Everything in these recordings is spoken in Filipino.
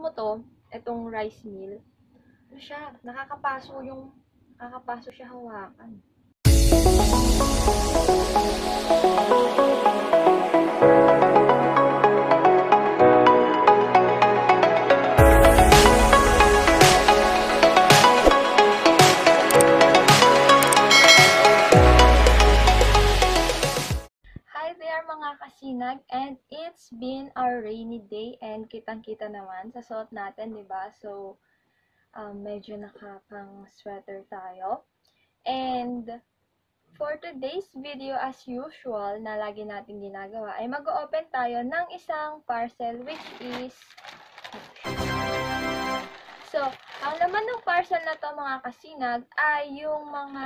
mo to, itong rice meal, ano siya, nakakapaso siya hawakan. Mga kasinag, and it's been a rainy day and kitang-kita naman sa suot natin, di ba? So, medyo nakapang sweater tayo. And for today's video, as usual, na lagi natin ginagawa, ay mag-open tayo ng isang parcel which is so, ang laman ng parcel na to mga kasinag ay yung mga,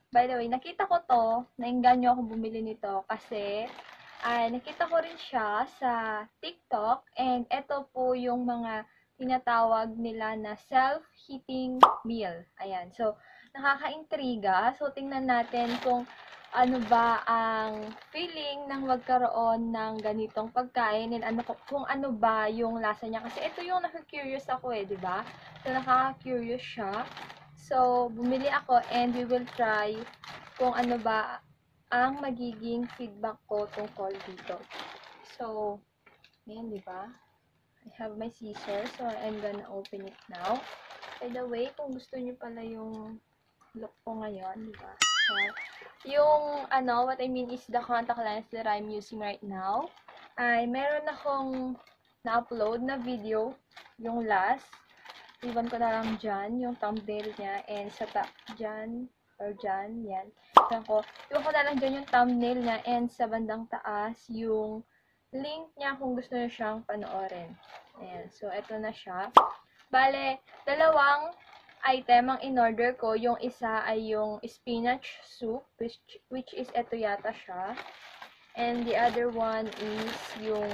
by the way, nakita ko to, nainganyo ako bumili nito kasi nakita ko rin siya sa TikTok, and ito po yung mga tinatawag nila na self-heating meal. Ayan. So, nakaka-intriga. So, tingnan natin kung ano ba ang feeling ng magkaroon ng ganitong pagkain, and kung ano ba yung lasa niya. Kasi ito yung nakaka-curious ako di ba? So, nakaka-curious siya. So, bumili ako and we will try kung ano ba ang magiging feedback ko tungkol dito. So, ayan, di ba? I have my scissors, so I'm gonna open it now. By the way, kung gusto niyo pala yung look ko ngayon, di ba? So, yung, what I mean is the contact lens that I'm using right now, ay meron akong na-upload na video, yung last. Iwan ko na lang dyan, yung thumbnail niya, and sa dyan, or dyan, yan. Iwan ko na lang dyan yung thumbnail niya, and sa bandang taas, yung link niya kung gusto niyo siyang panoorin. Ayan, so ito na siya. Bale, dalawang item ang in-order ko. Yung isa ay yung spinach soup, which is ito yata siya. And the other one is yung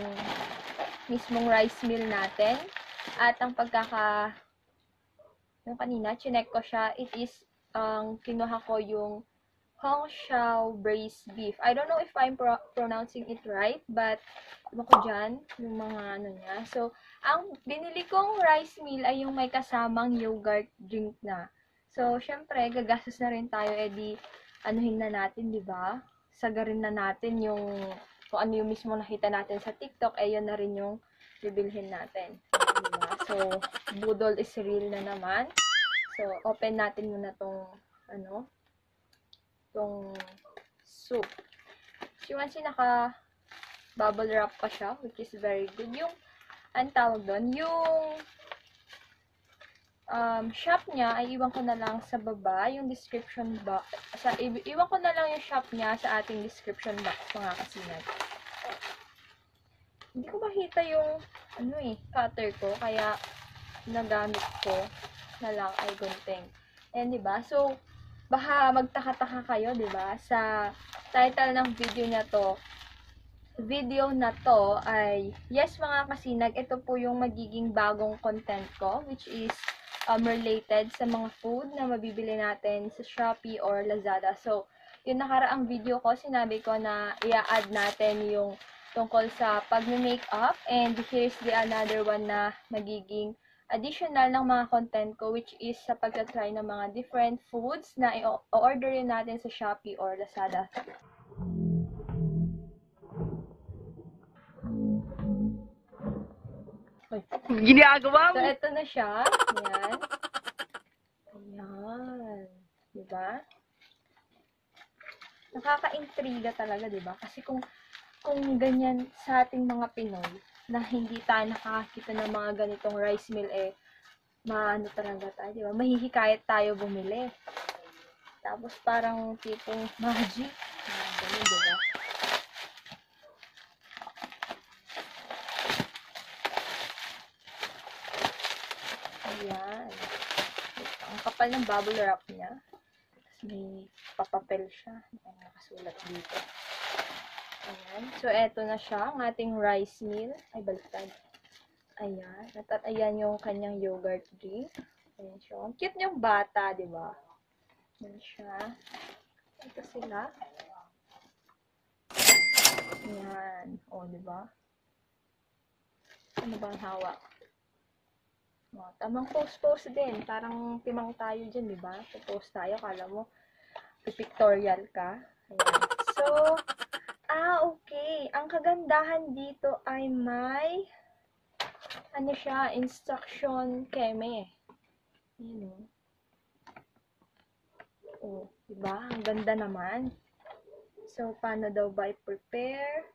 mismong rice meal natin. At ang yung kanina, chinek ko siya, it is, kinuha ko yung Hong Shao braised beef. I don't know if I'm pronouncing it right, but ano ko dyan, yung mga niya. So, ang binili kong rice meal ay yung may kasamang yogurt drink na. So, syempre, gagastos na rin tayo, edi, anuhin na natin, di ba? Sagarin na natin yung, kung ano yung mismo nakita natin sa TikTok, yun na rin yung bibilhin natin. Diba? So, budol is real na naman. So, open natin muna tong, tong soup. So, once naka-bubble wrap pa siya, which is very good. Yung, ang tawag doon, yung shop niya, ay iwan ko na lang sa baba, yung description box. Iwan ko na lang yung shop niya sa ating description box, mga kasinag. Hindi ko makita yung, cutter ko, kaya nagamit ko na lang ay gunting. And, diba? So, baka magtaka-taka kayo, diba? Sa title ng video na to ay, yes mga kasinag, ito po yung magiging bagong content ko, which is related sa mga food na mabibili natin sa Shopee or Lazada. So, yung nakaraang video ko, sinabi ko na i-add natin yung tungkol sa pag-makeup, and here's the another one na magiging additional ng mga content ko, which is sa pagka-try ng mga different foods na i-orderin natin sa Shopee or Lazada. Ginagawa mo! So, ito na siya. Ayan. Ayan. Diba? Nakaka-intriga talaga, diba? Kasi kung ganyan sa ating mga Pinoy, na hindi tayo nakakita ng mga ganitong rice meal, maano talaga tayo, diba? Mahihikayat tayo bumili. Tapos parang tipong magic. Ganun, diba? Ayan. Ang kapal ng bubble wrap niya. Tapos may papapel siya. Ayan, nakasulat dito. Ayan. So, eto na siya, ang ating rice meal. Ay, baliktad. Ayan. At ayan yung kanyang yogurt drink. Ayan siya. Ang cute niyong bata, di ba? Ayan siya. Ito sila. Ayan. O, di ba? Ano bang hawak? O, tamang post din. Parang timang tayo dyan, di ba? Post tayo, kala mo pictorial ka. Ayan. So, okay. Ang kagandahan dito ay may ano siya, instruction keme. Ayan o. Oh, diba? Ang ganda naman. So, paano daw ba i-prepare?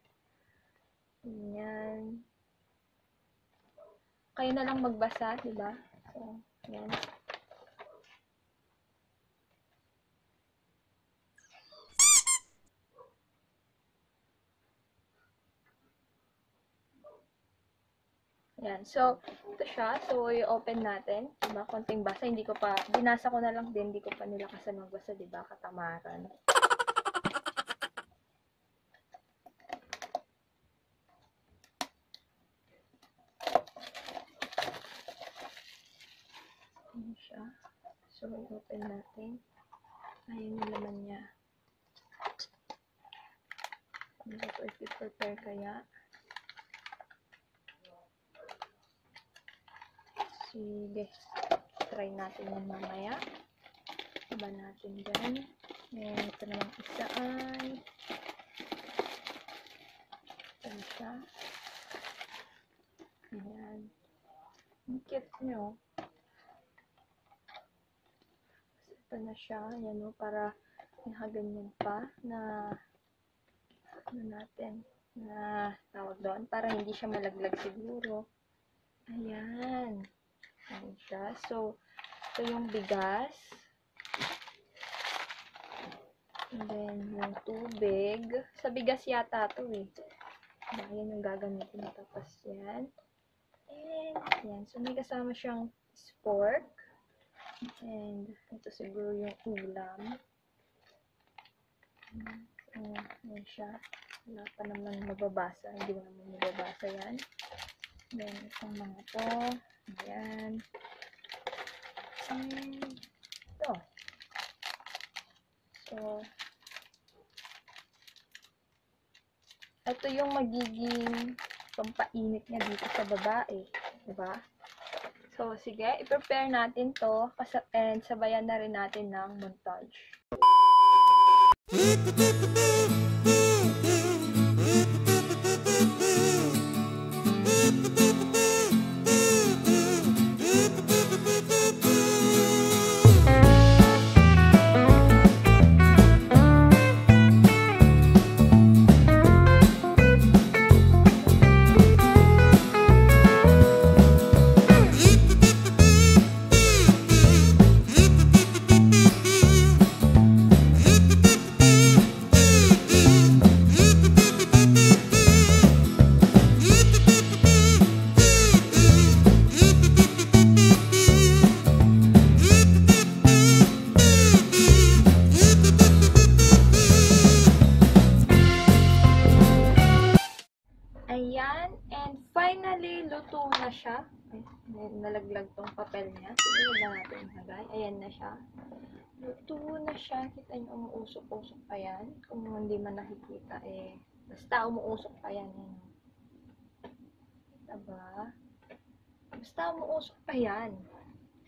Ayan. Kayo na lang magbasa, diba? So, ayan. Ayan. So, ito siya. So, i-open natin. Diba? Konting basa. Hindi ko pa, binasa ko na lang din. Hindi ko pa nilakasan magbasa, diba? Katamaran. Ayan siya. So, i-open natin. Ayan yung laman niya. Ano ba ito? I-prepare kaya? Sige. Try natin yan mamaya. Iba natin dyan. And ito naman isa ay ito siya. Ayan. Ang cute nyo. Ito na siya. Ayan o. Para nakaganyan pa na ano natin na tawag doon. Para hindi siya malaglag siguro. Ayan. Ayan siya. So, ito yung bigas. And then, yung tubig. Sa bigas yata ito eh. Ayan yung gagamitin. Tapos yan. And, yan. So, may kasama siyang pork. And, ito siguro yung ulam. So, yan siya. Wala pa naman mababasa. Hindi mo naman mababasa yan. Then, itong mga to. Ayan. And, ito. So, ito yung magiging pampainit niya dito sa babae. Diba? So, sige. I-prepare natin to. And sabayan na rin natin ng montage. Ayan, and finally, luto na siya. Ay, nalaglag tong papel niya. Siguro ba natin ilagay? Ayan na siya. Luto na siya. Kita niyo, umuusok-usok pa yan. Kung hindi man nakikita, eh, basta umuusok pa yan. Kita ba? Basta umuusok pa yan.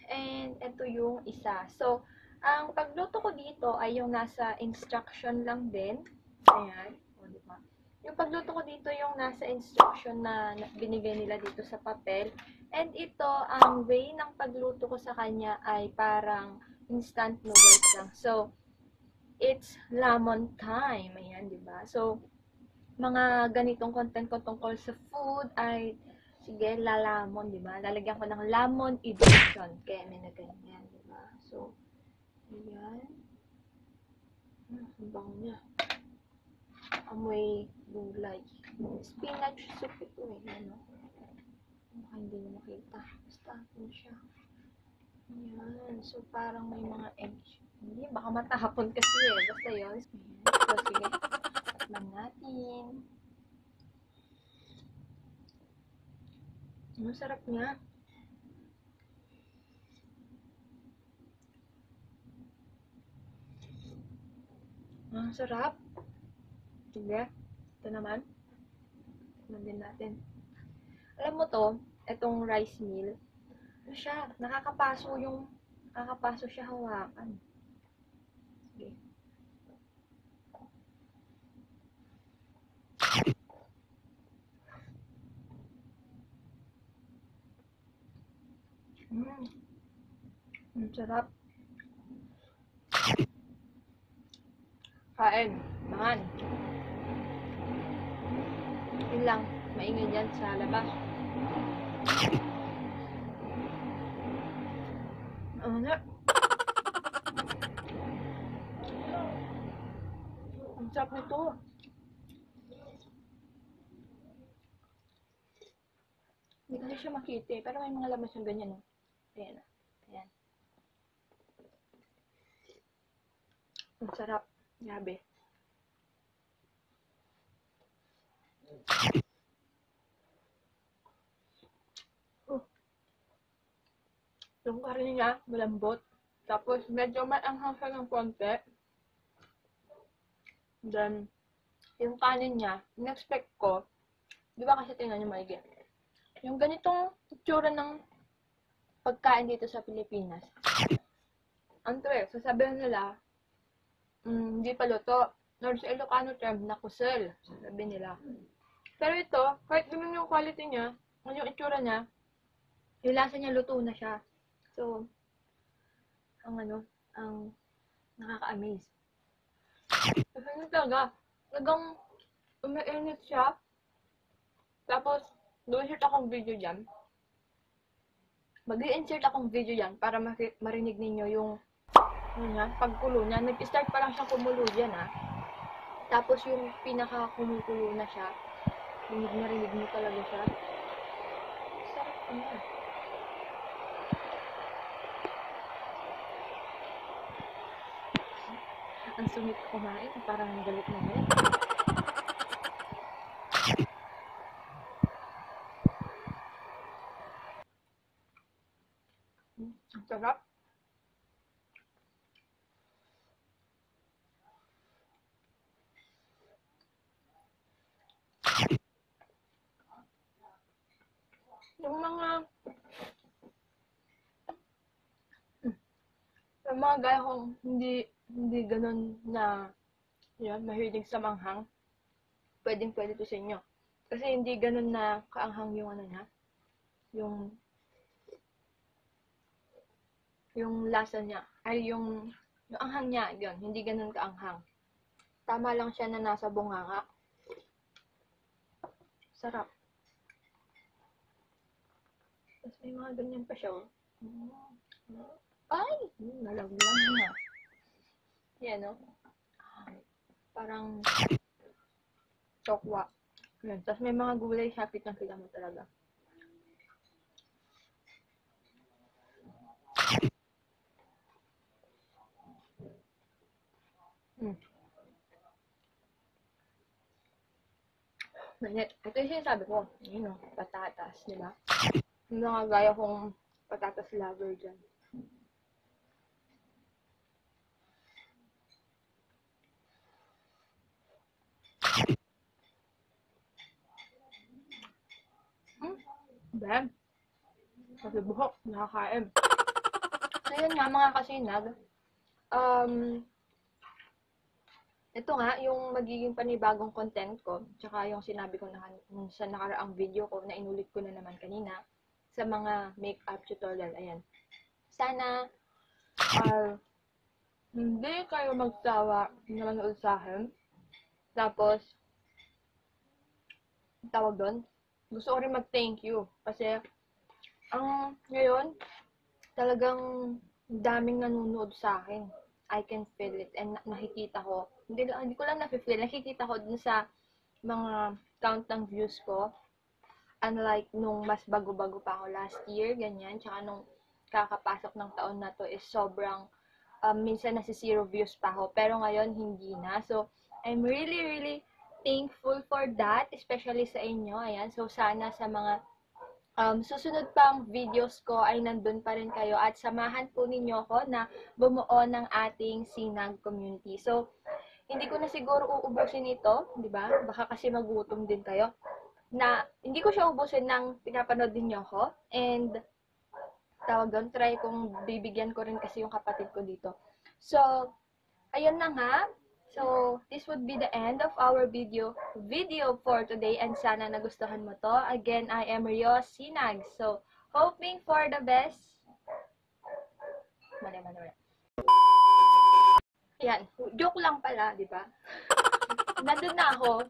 And, ito yung isa. So, ang pagluto ko dito ay yung nasa instruction lang din. Ayan. O, diba? Yung pagluto ko dito yung nasa instruction na binigay nila dito sa papel. And ito, ang way ng pagluto ko sa kanya ay parang instant noodles lang. So, it's lemon time. Ayan, diba? So, mga ganitong content ko tungkol sa food ay, sige, lalamon, diba? Lalagyan ko ng lemon edition. Kaya may na ganyan, diba? So, ayan. Ang bango niya. Amoy gulay. Spinach soup ito eh. Ano? Baka hindi na makita. Basta ano siya. Ayan. So, parang may mga eggs. Hindi, baka matahapon kasi eh. Basta yun. So, sige. Tikman natin. Ang sarap niya. Ang sarap. Sige. Ito naman. Tikman din natin. Alam mo to, itong rice meal, ano siya, nakakapaso siya hawakan. Sige. Ang sarap. Kain. Makan. Yun lang. Maingay dyan sa labas. Ano na? Ang sarap nito. Hindi kasi siya makita eh. Pero may mga lamas yung ganyan, no? Ayan. Ayan. Ang sarap. Grabe. Yung karne niya, malambot. Tapos, medyo maanghang siya ng konti. Then, yung kanin niya, in-expect ko, di ba kasi tingnan niyo maigi. Yung ganitong itsura ng pagkain dito sa Pilipinas. Andre, sasabihin nila, hindi pa luto. Or sa Ilocano term, na kusel. Sasabihin nila. Pero ito, kahit ganun yung quality niya, yung itsura niya, yung lasa niya luto na siya. So, ang nakaka-amaze. Kasi yun talagang umainit siya. Tapos, mag-insert akong video dyan. Mag-insert akong video dyan para marinig ninyo yung pagkulo niya. Nag-start pa lang siya kumulo dyan, ha. Tapos, yung pinaka-kumukulo na siya, rinig mo talaga siya. Sarap niya. Ang sungit kumain, parang galit na galit. Ang sarap. Yung mga gaya kong hindi ganun na mahilig sa manghang, pwede to sa inyo. Kasi hindi ganun na kaanghang yung niya, yung lasa niya, ay yung anghang niya, yun, hindi ganun kaanghang. Tama lang siya na nasa bunganga. Sarap. Tapos may mga ganyan pa siya, oh. Ay! Nalaglang na. Yan, no? Parang tokwa. Yan. Tapos may mga gulay siya, kitang-kita mo talaga. Ito yung sinasabi ko. Yun, no? Patatas, di ba? Yung mga gaya kong patatas lover dyan. Bam! Kasi buhok, nakakain. So yun nga mga kasinag, ito nga yung magiging panibagong content ko, tsaka yung sinabi ko na sa nakaraang video ko na inulit ko na naman kanina sa mga makeup tutorial. Ayan. Sana hindi kayo magsawa na manood sa akin. Tapos, tawag doon, gusto ko rin mag-thank you. Kasi, ngayon, talagang daming nanonood sa akin. I can feel it. And nakikita ko, hindi ko lang na-feel, nakikita ko dun sa mga count ng views ko. Unlike nung mas bago-bago pa ako last year, ganyan. Tsaka nung kakapasok ng taon na to is sobrang, minsan nasi 0 views pa ako. Pero ngayon, hindi na. So, I'm really, really thankful for that, especially sa inyo. Ayan. So, sana sa mga susunod pang videos ko ay nandun pa rin kayo at samahan po ninyo ako na bumuo ng ating Sinag community. So, hindi ko na siguro uubusin ito, di ba? Baka kasi magutom din kayo. Na hindi ko siya ubusin ng pinapanood ninyo ako. And tawag doon, try kung bibigyan ko rin kasi yung kapatid ko dito. So, ayun na nga. So, this would be the end of our video for today, and sana nagustuhan mo to. Again, I am Rio Sinag. So, hoping for the best. Mali. Yan, joke lang pala, di ba? Nandun na ako.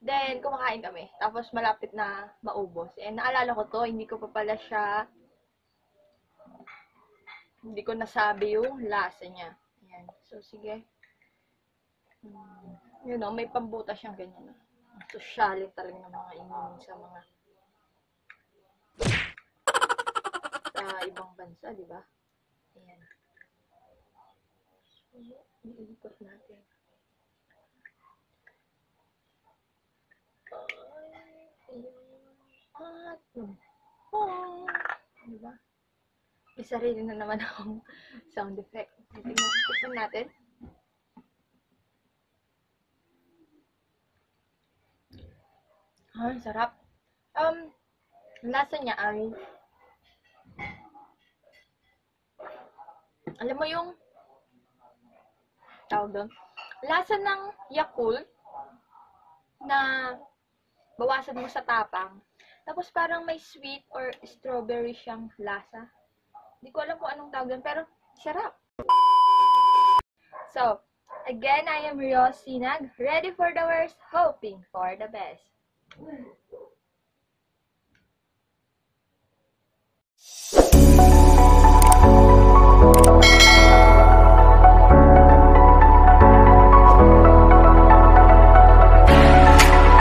Then, kumakain kami. Tapos, malapit na maubos. And, naalala ko to, hindi ko pa pala siya, hindi ko nasabi yung lasa niya. Ayan. So, sige. You know, may pambutas siyang ganyan. Sosyalin talaga ng mga inumin sa mga sa ibang bansa, di ba? Ayan. Iikot natin. Di ba? May sarili na naman akong sound effect. Tignan natin. Sarap. Lasa niya ay, alam mo yung, tawag doon, lasa ng Yakult na bawasan mo sa tapang. Tapos parang may sweet or strawberry siyang lasa. Hindi ko alam kung anong tawag doon, pero sarap. So, again, I am Rio Sinag, ready for the worst, hoping for the best.